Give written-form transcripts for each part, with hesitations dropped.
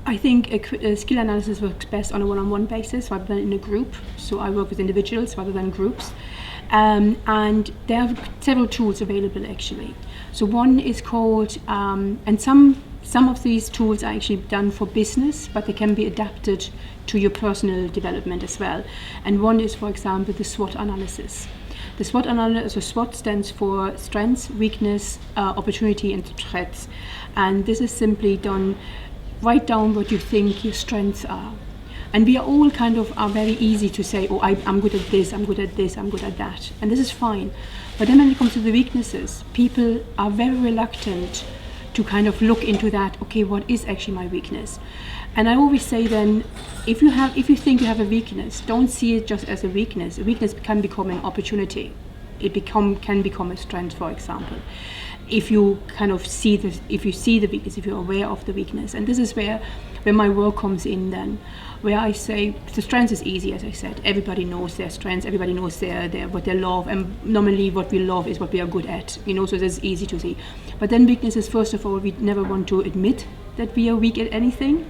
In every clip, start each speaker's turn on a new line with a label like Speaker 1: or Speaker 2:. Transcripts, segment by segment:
Speaker 1: I think a skill analysis works best on a one-on-one basis rather than in a group. So I work with individuals rather than groups. And there are several tools available actually. So one is called, and some of these tools are actually done for business, but they can be adapted to your personal development as well. And one is, for example, the SWOT analysis. The SWOT analysis, so SWOT stands for strengths, weakness, opportunity, and threats. And this is simply done, write down what you think your strengths are. And we are all are very easy to say, oh, I'm good at this, I'm good at this, I'm good at that. And this is fine. But then when it comes to the weaknesses, people are very reluctant to look into that, okay, what is actually my weakness? And I always say then, if you think you have a weakness, don't see it just as a weakness. A weakness can become an opportunity. It can become a strength, for example. If you see the weakness, if you're aware of the weakness. And this is where my work comes in then, where I say the strengths is easy, as I said. Everybody knows their strengths, everybody knows what they love, and normally what we love is what we are good at, so that's easy to see. But then weaknesses, first of all, we never want to admit that we are weak at anything,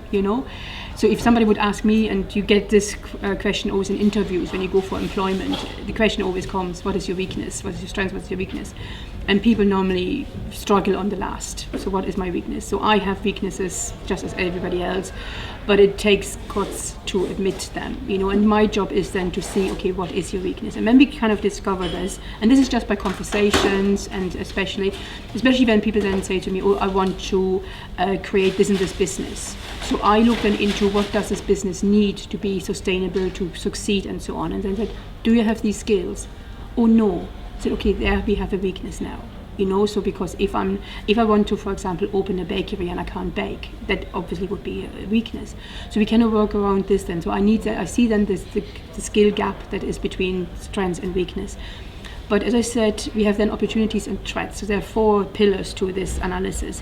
Speaker 1: So if somebody would ask me, and you get this question always in interviews when you go for employment, the question always comes, what is your weakness? What is your strength? What is your weakness? And people normally struggle on the last. So what is my weakness? So I have weaknesses just as everybody else, but it takes guts to admit them, and my job is then to see, okay, what is your weakness? And when we discover this, and this is just by conversations, and especially when people then say to me, oh, I want to create this and this business. So I look then into what does this business need to be sustainable, to succeed, and so on. And then said, do you have these skills? Oh, no. I said, okay, there we have a weakness now. So because if I want to, for example, open a bakery and I can't bake, that obviously would be a weakness. So we cannot work around this then. So I see then the skill gap that is between strengths and weakness. But as I said, we have then opportunities and threats. So there are 4 pillars to this analysis.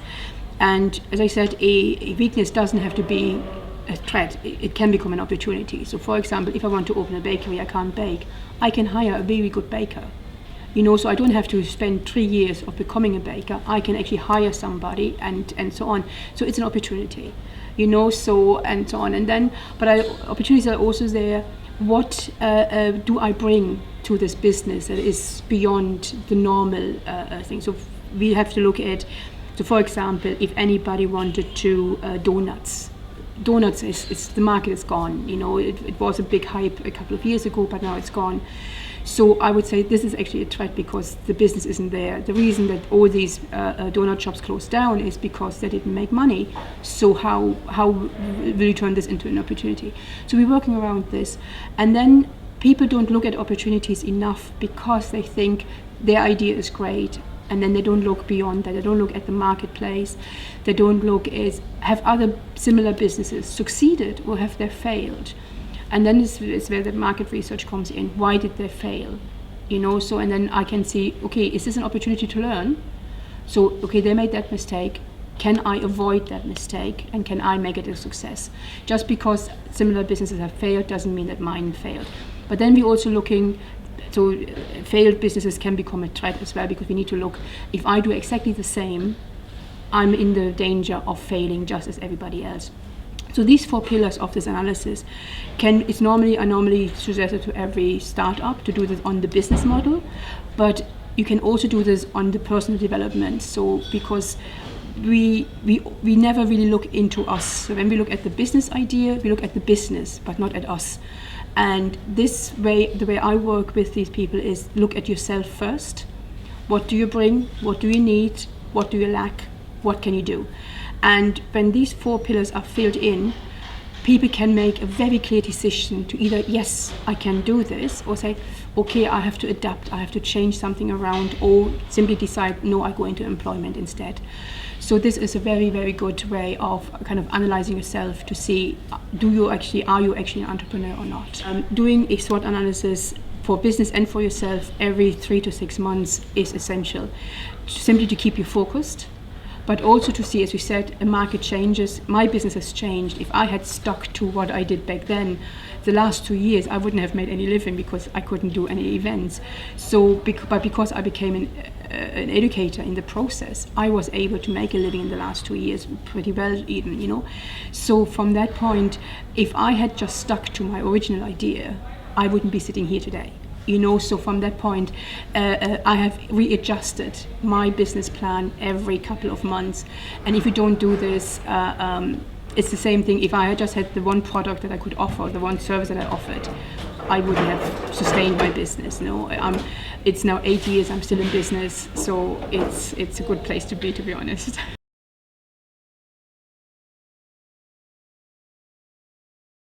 Speaker 1: And as I said, a weakness doesn't have to be a threat. It can become an opportunity. So for example, if I want to open a bakery, I can't bake, I can hire a very good baker. So I don't have to spend 3 years of becoming a baker. I can actually hire somebody and so on. So it's an opportunity, so and so on. And then, opportunities are also there. What do I bring to this business that is beyond the normal thing? So we have to look at, so for example, if anybody wanted to donuts is the market is gone. It was a big hype a couple of years ago, but now it's gone. So I would say this is actually a threat because the business isn't there. The reason that all these donut shops closed down is because they didn't make money. So how will you turn this into an opportunity? So we're working around this. And then people don't look at opportunities enough because they think their idea is great. And then they don't look beyond that. They don't look at the marketplace. They don't look at, have other similar businesses succeeded or have they failed? And then it's where the market research comes in. Why did they fail? So, and then I can see, okay, is this an opportunity to learn? So, okay, they made that mistake. Can I avoid that mistake? And can I make it a success? Just because similar businesses have failed doesn't mean that mine failed. But then we're also looking, so failed businesses can become a threat as well, because we need to look, if I do exactly the same, I'm in the danger of failing just as everybody else. So these 4 pillars of this analysis I normally suggest it to every startup to do this on the business model, but you can also do this on the personal development. So because we never really look into us. So when we look at the business idea, we look at the business, but not at us. And the way I work with these people is look at yourself first. What do you bring? What do you need? What do you lack? What can you do? And when these 4 pillars are filled in, people can make a very clear decision to either, yes, I can do this, or say, okay, I have to adapt, I have to change something around, or simply decide, no, I go into employment instead. So this is a very, very good way of analyzing yourself to see, are you actually an entrepreneur or not? Doing a SWOT analysis for business and for yourself every 3 to 6 months is essential, simply to keep you focused, but also to see, as we said, a market changes. My business has changed. If I had stuck to what I did back then, the last 2 years, I wouldn't have made any living because I couldn't do any events. So, but because I became an educator in the process, I was able to make a living in the last 2 years pretty well even, you know. So from that point, if I had just stuck to my original idea, I wouldn't be sitting here today. You know, so from that point, I have readjusted my business plan every couple of months. And if you don't do this, it's the same thing. If I had just had the one product that I could offer, the one service that I offered, I wouldn't have sustained my business. No, it's now 8 years. I'm still in business, so it's a good place to be honest.